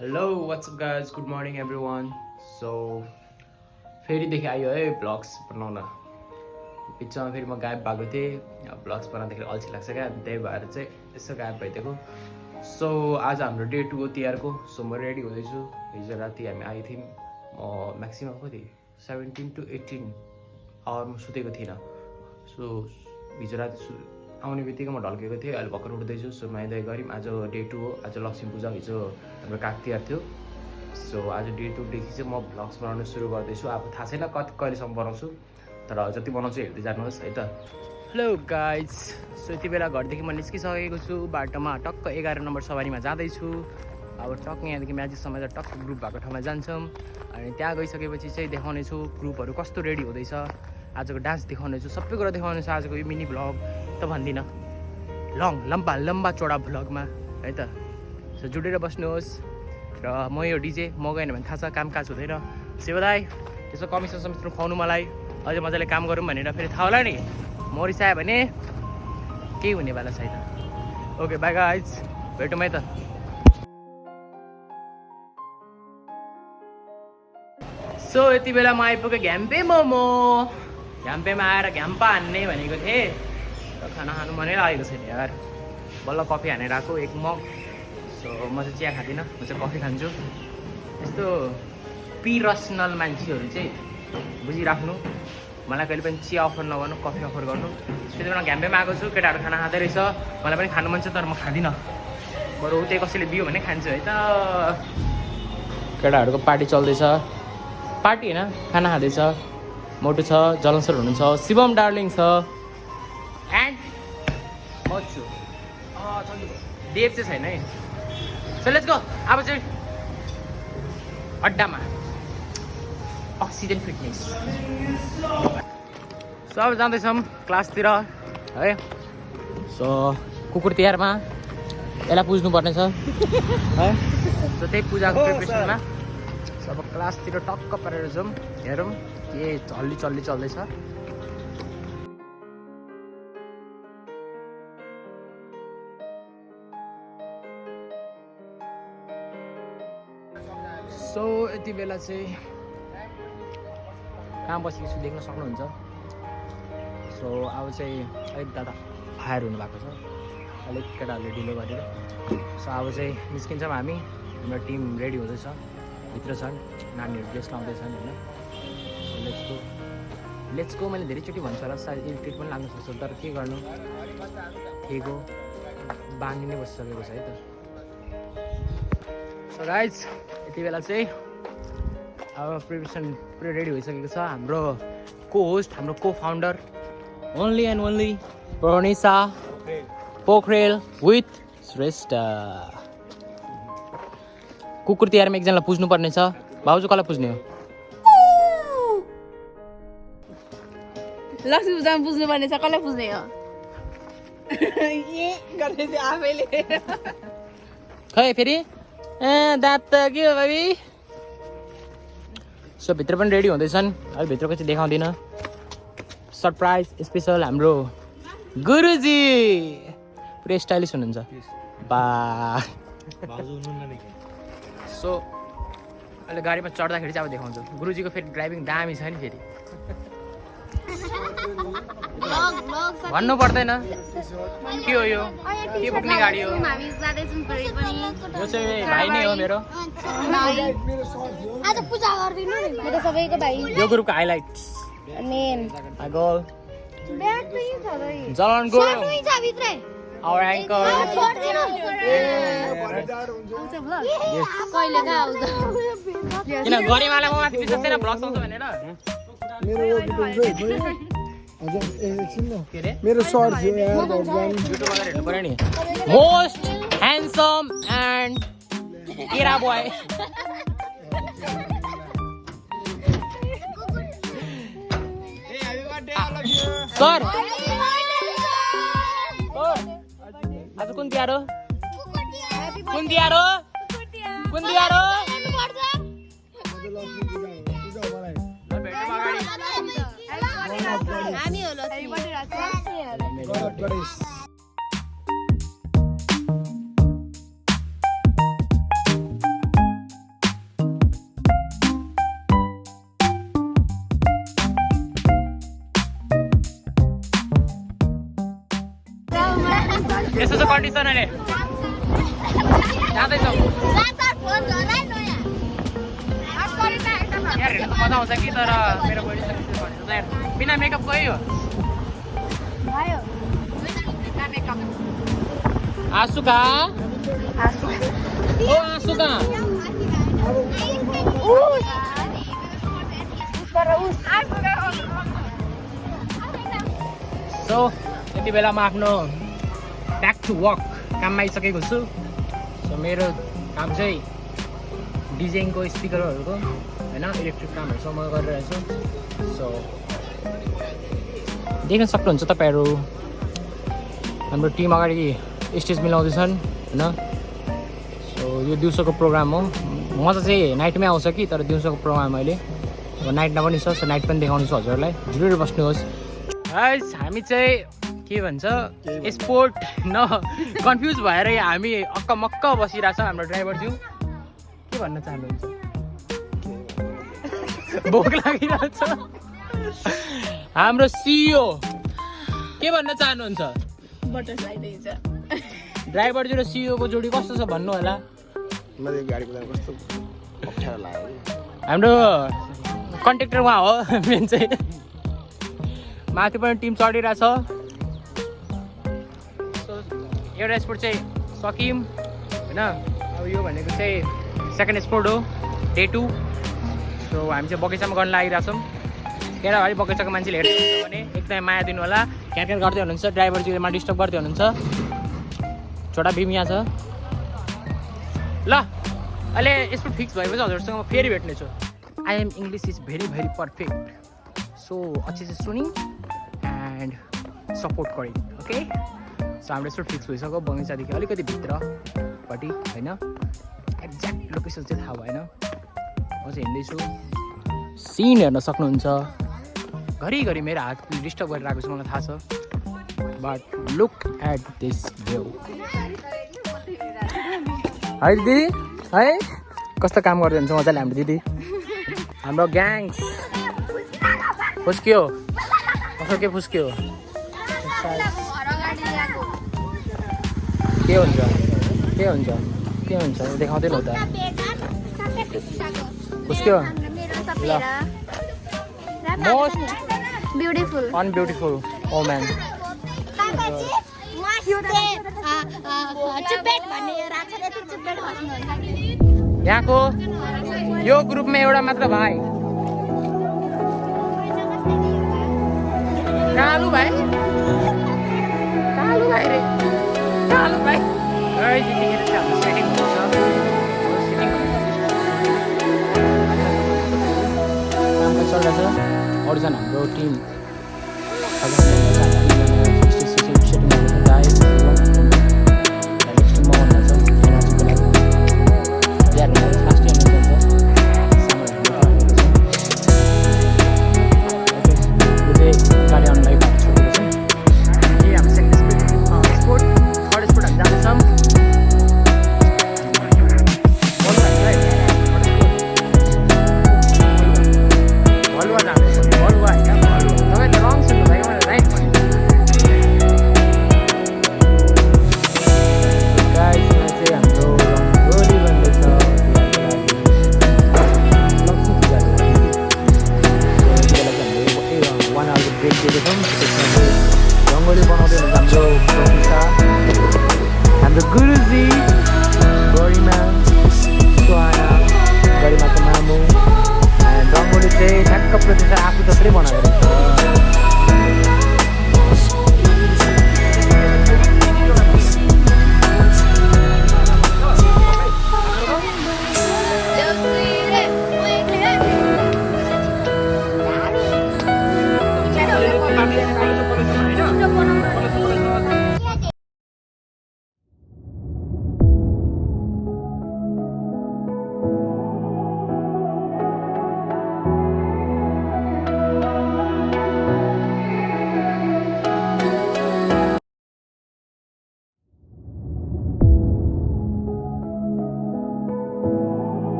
Hello what's up guys good morning everyone so फेरिदेखि आयो है ब्लग्स बनाउन बिचमा फेरि म गायब भएको थिएँ ब्लग्स बनाउँदाखेरि अल्छी लाग्छ क्या त्यही भएर चाहिँ यसो गायब भइदिएको सो आज हाम्रो डे 2 हो तिहारको सो म रेडी हुँदैछु हिजो राति हामी आएको थियौँ म म्याक्सिमम् कति 17 to 18 आवर म सुतेको थिइनँ सो हिजो राति आउने बित्तिकै म ढल्केको थिएँ अहिले भर्खर उठ्दैछु सो नुहाइधुवाइ गऱ्यौँ आज डे 2 हो आज लक्ष्मी पूजा हिजो हाम्रो काग तिहार थियो सो आज डे 2 देखि चाहिँ म भ्लग्स बनाउन सुरु गर्दैछु अब थाहा छैन कहिलेसम्म बनाउँछु तर जति बनाउँछु हेर्दै जानुहोस् है त हेलो गाइज सो यति बेला घरदेखि म निस्किसकेको छु बाटोमा टक्क 11 नम्बर सवारीमा जाँदैछु अब टक्क यहाँदेखि म्याजिकसम्म चाहिँ टक्क ग्रुप भएको ठाउँमा जान्छौँ अनि त्यहाँ गइसकेपछि चाहिँ देखाउनेछु ग्रुपहरू कस्तो रेडी हुँदैछ आजको डान्स देखाउनेछु सबै कुरा देखाउनेछु आजको यो मिनी भ्लग त भन्दिनँ लम्बा चौडा भ्लगमा है त सो जुडेर बस्नुहोस् र म यो डिजे म गएन भने थाहा छ काम काज हुँदैन शिव दाइ त्यसो कमिसन समिसन खुवाउनु मलाई अझै मजाले काम गरौँ भनेर फेरि थाहा होला नि म रिसायो भने केही हुनेवाला छैन ओके बाई गाइज भेटौँ है त सो यति बेला म आइपुगेँ घ्याम्पे मोमो घ्याम्पेमा आएर घ्याम्पा हान्ने भनेको थिएँ र खाना खानु मनै लागेको छैन यार बल्ल कफी हानेर आएको एक मग सो म चाहिँ चिया खाँदिनँ म चाहिँ कफी खान्छु यस्तो पिरसनल मान्छेहरू चाहिँ बुझिराख्नु मलाई कहिले पनि चिया अफर नगर्नु कफी अफर गर्नु त्यति बेला घ्याम्पेमा आएको छु केटाहरू खाना खाँदै रहेछ मलाई पनि खानु मन छ तर म खाँदिनँ बरु त्यही कसैले दियो भने खान्छु है त केटाहरूको पार्टी चल्दैछ पार्टी होइन खाना खाँदैछ मोटु छ जलन सर हुनुहुन्छ शिवम डार्लिङ छ एन्ड म छु देव चाहिँ छैन है सो लेट्स गो अब चाहिँ अड्डामा अक्सिजन फिटनेस सो अब जाँदैछौँ क्लासतिर है सो कुकुर तिहारमा यसलाई पुज्नुपर्ने छ है सो त्यही पूजाको प्रिपरेसनमा सो अब क्लासतिर टक्क परेर जाउँ हेरौँ के हल्ली चल्दैछ सो यति बेला चाहिँ कहाँ बसेको छु देख्न सक्नुहुन्छ सो अब चाहिँ अलिक दादा फायर हुनुभएको छ अलिक केटाहरूले ढिलो गरेर सो अब चाहिँ निस्किन्छौँ हामी हाम्रो टिम रेडी हुँदैछ भित्र छन् नानीहरू ड्रेस लाउँदैछन् होइन सो लेट्स गो मैले धेरैचोटि भन्छु होला सायद इरिटेट पनि लाग्नु सक्छ तर के गर्नु ठिक हो बानी नै बसिसकेको छ है त सो गाइज यति बेला चाहिँ अब प्रिपरेसन पुरै रेडी भइसकेको छ हाम्रो को होस्ट हाम्रो को founder only and only Pranisha Pokharel with Shrestha कुकुर तिहारमा एकजनालाई पुज्नुपर्ने छ भाउजू कसलाई पुज्ने हो लक्ष्मी पूजामा पुज्नुपर्ने छ कसलाई पुज्ने हो आफैले खै फेरि ए दाँत त के हो भाइ सो भित्र पनि रेडी हुँदैछन् अहिले भित्रको चाहिँ देखाउँदिनँ सरप्राइज स्पेसल हाम्रो गुरुजी पुरै स्टाइलिस हुनुहुन्छ बा सो अहिले गाडीमा चढ्दाखेरि चाहिँ अब देखाउँछु गुरुजीको फेरि ड्राइभिङ दामी छ नि फेरि भन्नु पर्दैन के हो यो के बोक्ने गाडी हो यो चाहिँ भाइ नै हो मेरो आज पूजा गर्दिनु नि मेरो सबैको भाइ यो ग्रुपको हाइलाइट मेन गोल ब्याग पनि छ रे जलन गोल सर्टुई छ भित्रै आवर एङ्कल छोड्दिनु कहिले कहाँ आउँछ किन गरिमालाई म माथि विश्वास छैन भ्लग आउँछ भनेर मेरो सर्ट युट्युबमा हेर्नु पर्यो नि मोस्ट ह्यान्डसम एन्ड केरा बोय सर आज कुन तिहार हो कुन तिहार हो कुन तिहार हो हामी हो लक्ष्मी कन्डिसन अहिले जाँदैछौँ यार हेर्न त मजा आउँछ कि तर मेरो बडी बिना मेकअप गयो आँसु कहाँ ओ आँसु कहाँ सो यति बेला म आफ्नो ब्याक टु वर्क काममा आइसकेको छु सो मेरो काम चाहिँ डिजाइनको स्पिकरहरूको होइन इलेक्ट्रिक कामहरू चाहिँ म गरिरहेको छु सो देख्न सक्नुहुन्छ तपाईँहरू हाम्रो टिम अगाडि स्टेज मिलाउँदैछन् होइन सो यो दिउँसोको प्रोग्राम हो मजा चाहिँ नाइटमै आउँछ कि तर दिउँसोको प्रोग्राम अहिले अब नाइटमा पनि छ सो नाइट पनि देखाउँदैछु हजुरहरूलाई जरुर बस्नुहोस् गाइस हामी चाहिँ के भन्छ स्पोर्ट न कन्फ्युज भएर हामी अक्कमक्क बसिरहेछ हाम्रो ड्राइभरज्यू के भन्न चाहनुहुन्छ भोक लागिरहेछ हाम्रो सिइओ के भन्न चाहनुहुन्छ ड्राइभरज्यू र सिइओको जोडी कस्तो छ भन्नु होला हाम्रो कन्ट्याक्टर उहाँ हो मेन चाहिँ माथि पनि टिम चढिरहेछ सो एउटा स्पोर्ट चाहिँ सक्यौँ होइन अब यो भनेको चाहिँ सेकेन्ड स्पोर्ट हो डे 2 सो हामी चाहिँ बगैँचामा गर्न लागिरहेछौँ केटाभरि बगैँचाको मान्छेले हेर्नुहुन्छ भने एकदमै माया दिनु होला क्याट गर्दै हुनुहुन्छ ड्राइभरजीमा डिस्टर्ब गर्दै हुनुहुन्छ छोटा भीम यहाँ छ ल अहिले स्पोर्ट फिक्स भएपछि हजुरसँग म फेरि भेट्नेछु I am English is very very perfect so अच्छे से सुनिङ एन्ड सपोर्ट गरेँ ओके सो हाम्रो स्पोर्ट फिक्स भइसक्यो बगैँचादेखि अलिकति भित्रपट्टि होइन एक्ज्याक्ट लोकेसन चाहिँ थाहा भएन म चाहिँ हिँड्दैछु सिन हेर्न सक्नुहुन्छ घरिघरि मेरो हात डिस्टर्ब गरेर आएको छ मलाई थाहा छ but look at this view है दिदी है कस्तो काम गर्दै हुन्छ मजाले हाम्रो दिदी हाम्रो ग्याङ्स फुस्क्यो कसो के फुस्क्यो के हुन्छ के हुन्छ के हुन्छ देखाउँदैन हो त फुस्क्यो मोस्ट ब्युटिफुल अनब्युटिफुल ओम्यान यहाँको यो ग्रुपमा एउटा मात्र भाइ कालु भाइ कालु भाइ रे कालु भाइ यतिखेर चाहिँ हाम्रो सेटिङ हुन्छ काम पनि चलिरहेछ अरूजना हाम्रो टिम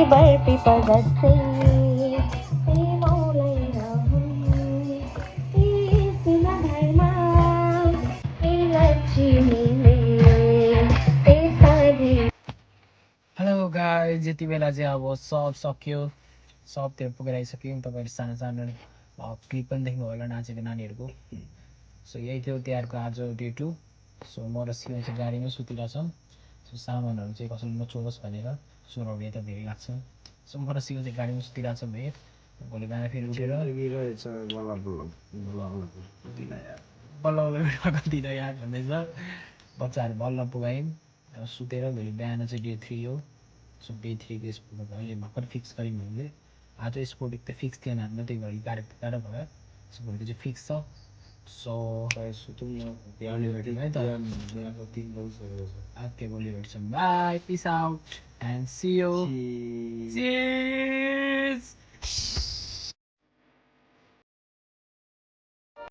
बर पिपल जस्तै मौलाई रहौँ सिंहधारमा लक्ष्मीले साधी हेलो गाइस, यति बेला चाहिँ अब सब सक्यो, सबतिर पुगेर आइसक्यौँ। तपाईँहरू सानो सानो क्लिप पनि देख्नु होला नाचेको नानीहरूको। सो यही थियो तिहारको आज डे 2। सो म र सियो चाहिँ गाडीमै सुतिरहेछौँ। सो सामानहरू चाहिँ कसैले नचोरोस् भनेर, चोरहरू यता धेरै लाग्छ। सो म र सियो चाहिँ गाडीमा सुतिरहेछौँ है। भोलि बिहान फेरि उठेर बल्ल कति याद भन्दैछ। बच्चाहरू बल्ल पुगायौँ सुतेर। भोलि बिहान चाहिँ डे 3 हो। सो डे 3को स्पोर्ट अहिले भर्खर फिक्स गऱ्यौँ हामीले। आज स्पोर्ट एक त फिक्स थिएन हाम्रो, त्यही भएर गाडी गाह्रो भयो। सो भोलिको चाहिँ फिक्स छ। सो है त ओके, भोलि भेट्छौँ। Bye, peace out and see you.